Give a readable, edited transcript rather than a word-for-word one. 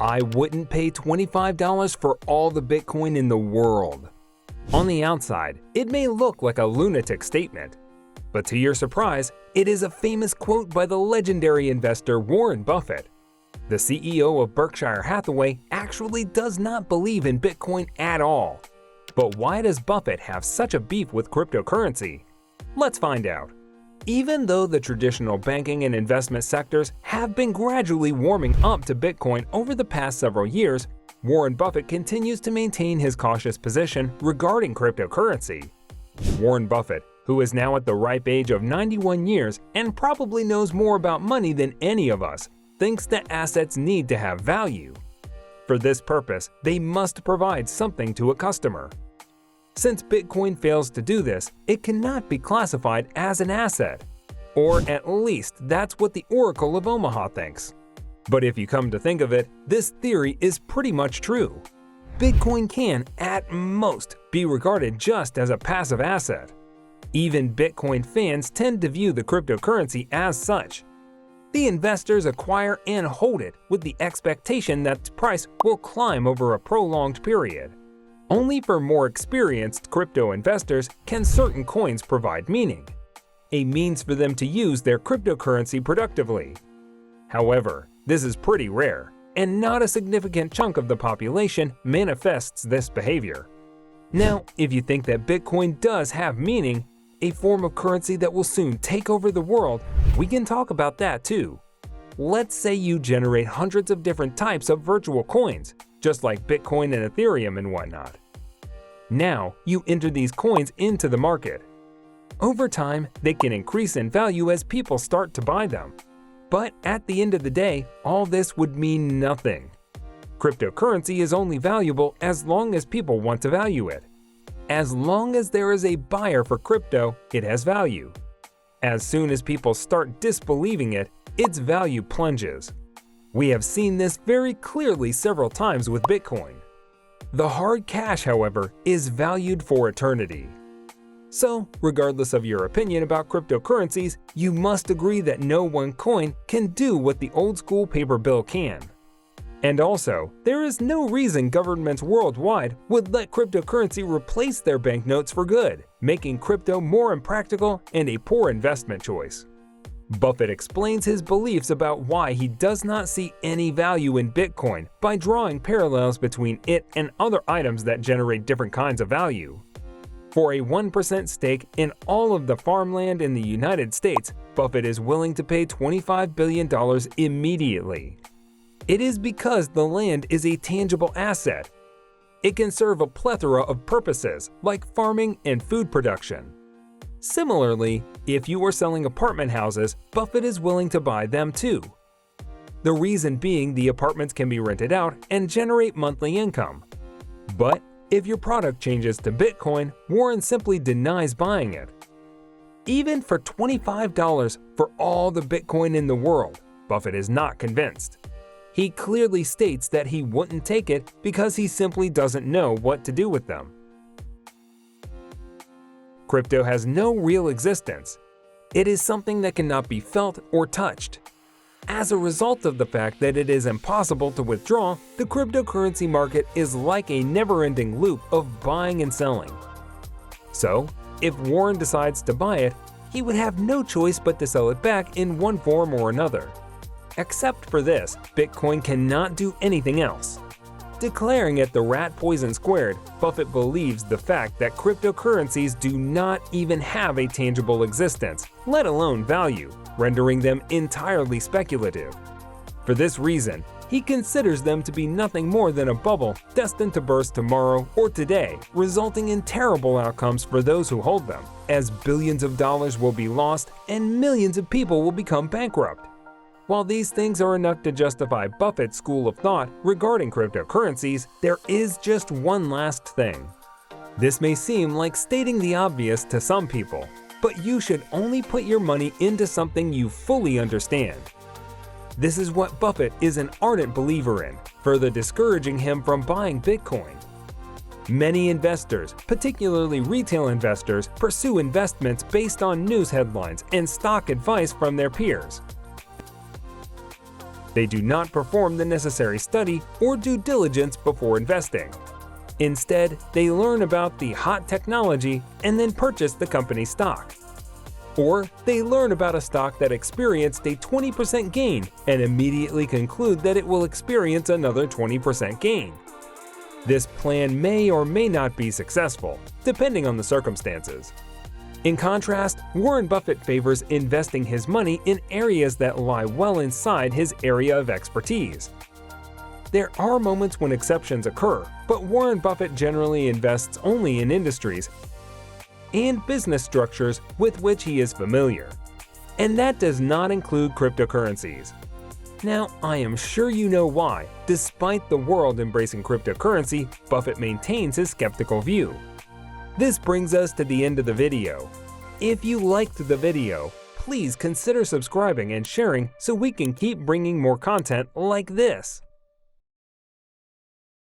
I wouldn't pay $25 for all the Bitcoin in the world. On the outside, it may look like a lunatic statement, but to your surprise, it is a famous quote by the legendary investor Warren Buffett. The CEO of Berkshire Hathaway actually does not believe in Bitcoin at all. But why does Buffett have such a beef with cryptocurrency? Let's find out. Even though the traditional banking and investment sectors have been gradually warming up to Bitcoin over the past several years, Warren Buffett continues to maintain his cautious position regarding cryptocurrency. Warren Buffett, who is now at the ripe age of 91 years and probably knows more about money than any of us, thinks that assets need to have value. For this purpose, they must provide something to a customer. Since Bitcoin fails to do this, it cannot be classified as an asset. Or at least that's what the Oracle of Omaha thinks. But if you come to think of it, this theory is pretty much true. Bitcoin can, at most, be regarded just as a passive asset. Even Bitcoin fans tend to view the cryptocurrency as such. The investors acquire and hold it with the expectation that its price will climb over a prolonged period. Only for more experienced crypto investors can certain coins provide meaning, a means for them to use their cryptocurrency productively. However, this is pretty rare, and not a significant chunk of the population manifests this behavior. Now, if you think that Bitcoin does have meaning, a form of currency that will soon take over the world, we can talk about that too. Let's say you generate hundreds of different types of virtual coins, just like Bitcoin and Ethereum and whatnot. Now, you enter these coins into the market. Over time, they can increase in value as people start to buy them. But at the end of the day, all this would mean nothing. Cryptocurrency is only valuable as long as people want to value it. As long as there is a buyer for crypto, it has value. As soon as people start disbelieving it, its value plunges. We have seen this very clearly several times with Bitcoin. The hard cash, however, is valued for eternity. So, regardless of your opinion about cryptocurrencies, you must agree that no one coin can do what the old-school paper bill can. And also, there is no reason governments worldwide would let cryptocurrency replace their banknotes for good, making crypto more impractical and a poor investment choice. Buffett explains his beliefs about why he does not see any value in Bitcoin by drawing parallels between it and other items that generate different kinds of value. For a 1% stake in all of the farmland in the United States, Buffett is willing to pay $25 billion immediately. It is because the land is a tangible asset. It can serve a plethora of purposes, like farming and food production. Similarly, if you are selling apartment houses, Buffett is willing to buy them too. The reason being the apartments can be rented out and generate monthly income. But if your product changes to Bitcoin, Warren simply denies buying it. Even for $25 for all the Bitcoin in the world, Buffett is not convinced. He clearly states that he wouldn't take it because he simply doesn't know what to do with them. Crypto has no real existence. It is something that cannot be felt or touched. As a result of the fact that it is impossible to withdraw, the cryptocurrency market is like a never-ending loop of buying and selling. So, if Warren decides to buy it, he would have no choice but to sell it back in one form or another. Except for this, Bitcoin cannot do anything else. Declaring it the rat poison squared, Buffett believes the fact that cryptocurrencies do not even have a tangible existence, let alone value, rendering them entirely speculative. For this reason, he considers them to be nothing more than a bubble destined to burst tomorrow or today, resulting in terrible outcomes for those who hold them, as billions of dollars will be lost and millions of people will become bankrupt. While these things are enough to justify Buffett's school of thought regarding cryptocurrencies, there is just one last thing. This may seem like stating the obvious to some people, but you should only put your money into something you fully understand. This is what Buffett is an ardent believer in, further discouraging him from buying Bitcoin. Many investors, particularly retail investors, pursue investments based on news headlines and stock advice from their peers. They do not perform the necessary study or due diligence before investing. Instead, they learn about the hot technology and then purchase the company's stock. Or they learn about a stock that experienced a 20% gain and immediately conclude that it will experience another 20% gain. This plan may or may not be successful, depending on the circumstances. In contrast, Warren Buffett favors investing his money in areas that lie well inside his area of expertise. There are moments when exceptions occur, but Warren Buffett generally invests only in industries and business structures with which he is familiar. And that does not include cryptocurrencies. Now, I am sure you know why, despite the world embracing cryptocurrency, Buffett maintains his skeptical view. This brings us to the end of the video. If you liked the video, please consider subscribing and sharing so we can keep bringing more content like this.